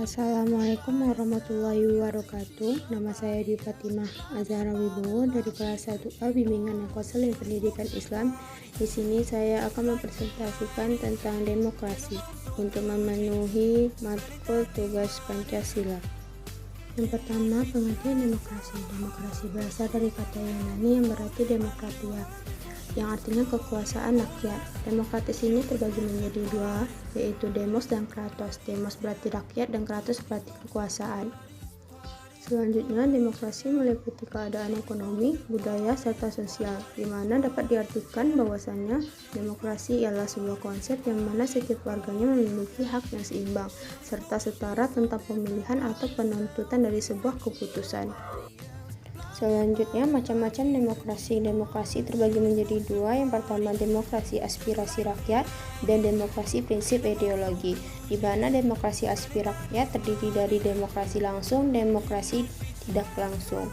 Assalamualaikum warahmatullahi wabarakatuh. Nama saya Dwi Fatimah Azhara Wibowo dari kelas 1A Bimbingan Konseling Pendidikan Islam. Di sini saya akan mempresentasikan tentang demokrasi untuk memenuhi matkul tugas Pancasila. Yang pertama, pengertian demokrasi. Demokrasi berasal dari kata Yunani yang berarti demokratia, yang artinya kekuasaan rakyat. Demokratis ini terbagi menjadi dua, yaitu demos dan kratos. Demos berarti rakyat dan kratos berarti kekuasaan. Selanjutnya, demokrasi meliputi keadaan ekonomi, budaya, serta sosial, di mana dapat diartikan bahwasannya demokrasi ialah sebuah konsep yang mana setiap warganya memiliki hak yang seimbang, serta setara tentang pemilihan atau penuntutan dari sebuah keputusan. Selanjutnya, macam-macam demokrasi. Demokrasi terbagi menjadi dua. Yang pertama, demokrasi aspirasi rakyat dan demokrasi prinsip ideologi, di mana demokrasi aspirasi rakyat terdiri dari demokrasi langsung, demokrasi tidak langsung.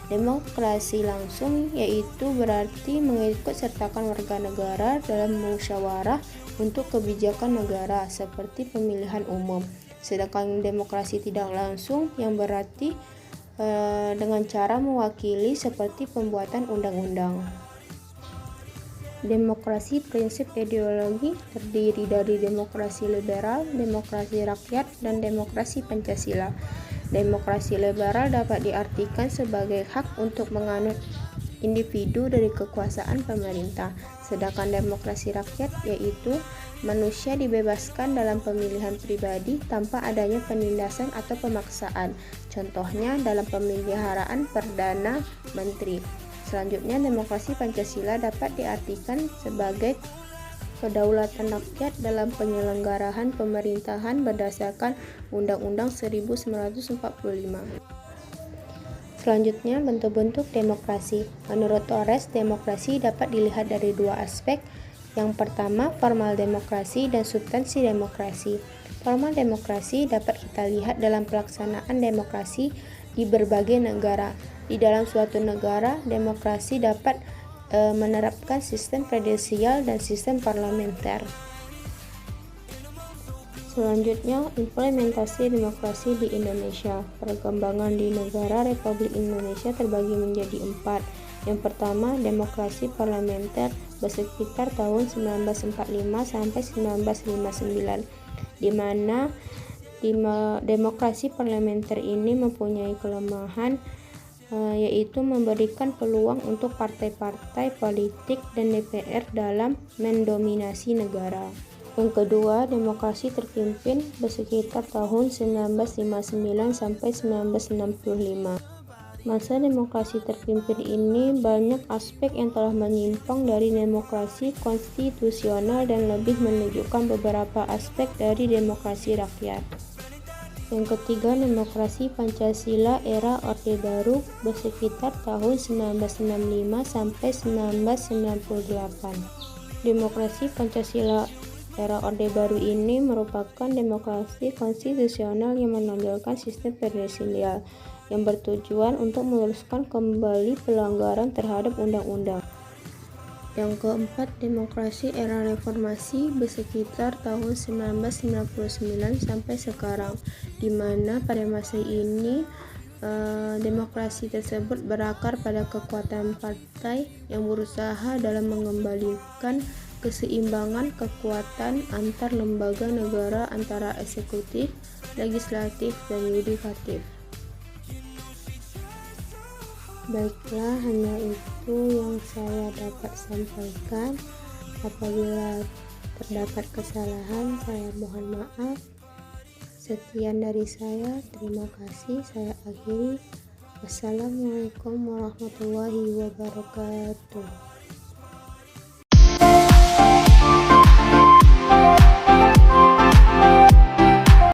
Demokrasi langsung yaitu berarti mengikut sertakan warga negara dalam musyawarah untuk kebijakan negara seperti pemilihan umum. Sedangkan demokrasi tidak langsung yang berarti dengan cara mewakili seperti pembuatan undang-undang. Demokrasi prinsip ideologi terdiri dari demokrasi liberal, demokrasi rakyat, dan demokrasi Pancasila. Demokrasi liberal dapat diartikan sebagai hak untuk menganut individu dari kekuasaan pemerintah, sedangkan demokrasi rakyat yaitu manusia dibebaskan dalam pemilihan pribadi tanpa adanya penindasan atau pemaksaan, contohnya dalam pemeliharaan Perdana Menteri. Selanjutnya, demokrasi Pancasila dapat diartikan sebagai kedaulatan rakyat dalam penyelenggaraan pemerintahan berdasarkan Undang-Undang 1945. Selanjutnya, bentuk-bentuk demokrasi. Menurut Torres, demokrasi dapat dilihat dari dua aspek. Yang pertama, formal demokrasi dan substansi demokrasi. Formal demokrasi dapat kita lihat dalam pelaksanaan demokrasi di berbagai negara. Di dalam suatu negara, demokrasi dapat menerapkan sistem presidensial dan sistem parlementer. Selanjutnya, implementasi demokrasi di Indonesia. Perkembangan di negara Republik Indonesia terbagi menjadi 4. Yang pertama, demokrasi parlementer bersekitar tahun 1945 sampai 1959, di mana demokrasi parlementer ini mempunyai kelemahan, yaitu memberikan peluang untuk partai-partai politik dan DPR dalam mendominasi negara. Yang kedua, demokrasi terpimpin bersekitar tahun 1959 sampai 1965. Masa demokrasi terpimpin ini banyak aspek yang telah menyimpang dari demokrasi konstitusional dan lebih menunjukkan beberapa aspek dari demokrasi rakyat. Yang ketiga, demokrasi Pancasila era Orde Baru bersekitar tahun 1965 sampai 1998. Demokrasi Pancasila era Orde Baru ini merupakan demokrasi konstitusional yang menonjolkan sistem presidensial yang bertujuan untuk meluruskan kembali pelanggaran terhadap undang-undang. Yang keempat, demokrasi era reformasi bersekitar tahun 1999 sampai sekarang, di mana pada masa ini demokrasi tersebut berakar pada kekuatan partai yang berusaha dalam mengembalikan keseimbangan kekuatan antar lembaga negara antara eksekutif, legislatif, dan yudikatif. Baiklah, hanya itu yang saya dapat sampaikan. Apabila terdapat kesalahan, saya mohon maaf. Sekian dari saya, terima kasih. Saya akhiri. Wassalamualaikum warahmatullahi wabarakatuh.